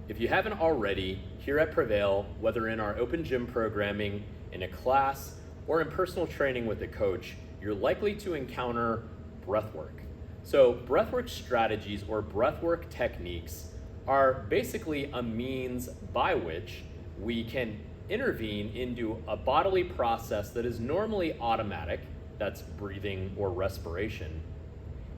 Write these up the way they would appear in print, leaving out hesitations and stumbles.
If you haven't already, here at Prevail, whether in our open gym programming, in a class, or in personal training with a coach, you're likely to encounter breathwork. So breathwork strategies or breathwork techniques are basically a means by which we can intervene into a bodily process that is normally automatic, that's breathing or respiration,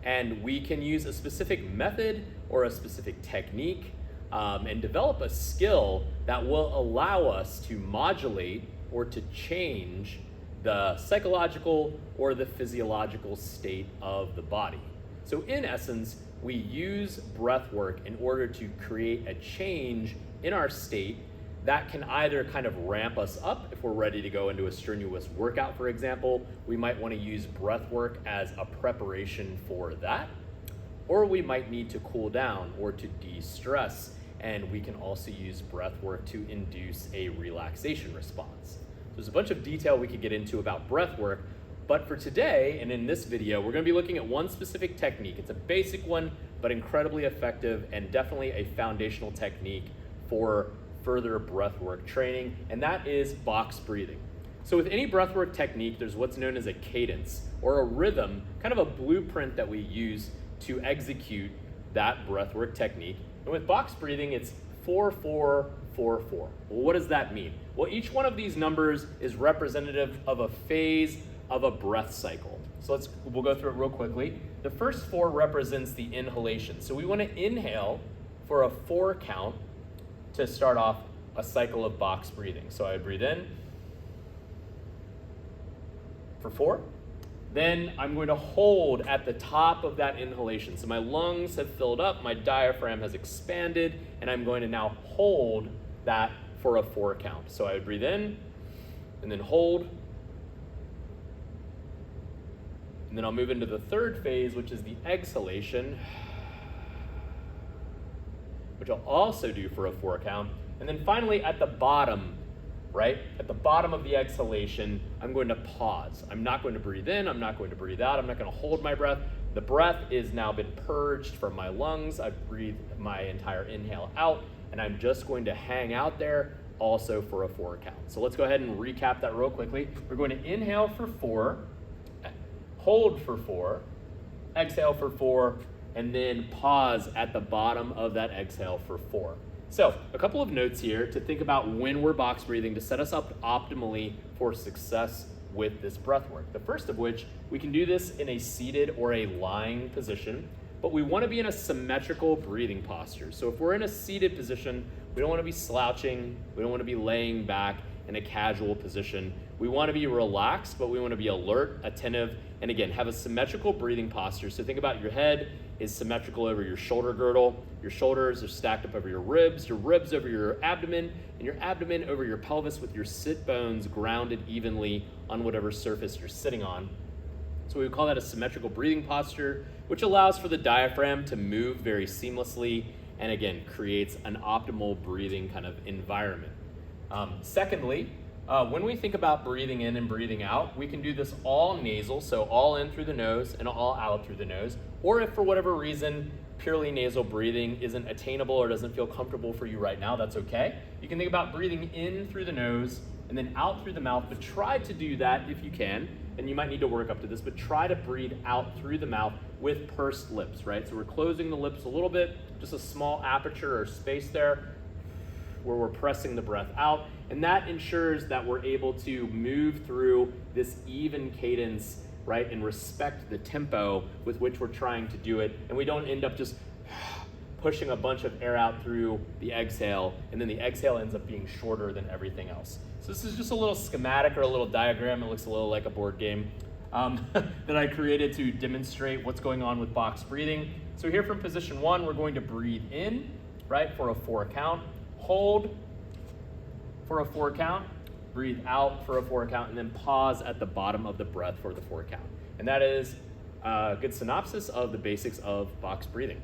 and we can use a specific method or a specific technique and develop a skill that will allow us to modulate or to change the psychological or the physiological state of the body. So in essence, we use breath work in order to create a change in our state that can either kind of ramp us up if we're ready to go into a strenuous workout, for example. We might want to use breath work as a preparation for that, or we might need to cool down or to de-stress, and we can also use breath work to induce a relaxation response. There's a bunch of detail we could get into about breath work, but for today and in this video, we're going to be looking at one specific technique. It's a basic one, but incredibly effective and definitely a foundational technique for further breathwork training, and that is box breathing. So with any breathwork technique, there's what's known as a cadence or a rhythm, kind of a blueprint that we use to execute that breathwork technique. And with box breathing, it's 4-4-4-4. Well, what does that mean? Well, each one of these numbers is representative of a phase of a breath cycle. So we'll go through it real quickly. The first 4 represents the inhalation. So we want to inhale for a 4 count to start off a cycle of box breathing. So I breathe in for 4. Then I'm going to hold at the top of that inhalation. So my lungs have filled up, my diaphragm has expanded, and I'm going to now hold that for a 4 count. So I would breathe in and then hold. And then I'll move into the third phase, which is the exhalation, which I'll also do for a 4 count. And then finally at the bottom, right? At the bottom of the exhalation, I'm going to pause. I'm not going to breathe in, I'm not going to breathe out, I'm not going to hold my breath. The breath is now been purged from my lungs. I've breathed my entire inhale out, and I'm just going to hang out there also for a 4 count. So let's go ahead and recap that real quickly. We're going to inhale for 4, hold for 4, exhale for 4, and then pause at the bottom of that exhale for 4. So a couple of notes here to think about when we're box breathing to set us up optimally for success with this breath work. The first of which, we can do this in a seated or a lying position, but we want to be in a symmetrical breathing posture. So if we're in a seated position, we don't want to be slouching, we don't want to be laying back in a casual position. We want to be relaxed, but we want to be alert, attentive, and again, have a symmetrical breathing posture. So think about your head is symmetrical over your shoulder girdle, your shoulders are stacked up over your ribs over your abdomen, and your abdomen over your pelvis with your sit bones grounded evenly on whatever surface you're sitting on. So we would call that a symmetrical breathing posture, which allows for the diaphragm to move very seamlessly and again, creates an optimal breathing kind of environment. Secondly, when we think about breathing in and breathing out, we can do this all nasal, so all in through the nose and all out through the nose. Or if for whatever reason, purely nasal breathing isn't attainable or doesn't feel comfortable for you right now, that's okay. You can think about breathing in through the nose and then out through the mouth, but try to do that if you can, and you might need to work up to this, but try to breathe out through the mouth with pursed lips, right? So we're closing the lips a little bit, just a small aperture or space there where we're pressing the breath out, and that ensures that we're able to move through this even cadence, right, and respect the tempo with which we're trying to do it, and we don't end up just pushing a bunch of air out through the exhale, and then the exhale ends up being shorter than everything else. So this is just a little schematic or a little diagram. It looks a little like a board game that I created to demonstrate what's going on with box breathing. So here from position 1, we're going to breathe in, right, for a 4 count, hold for a 4 count, breathe out for a 4 count, and then pause at the bottom of the breath for the 4 count. And that is a good synopsis of the basics of box breathing.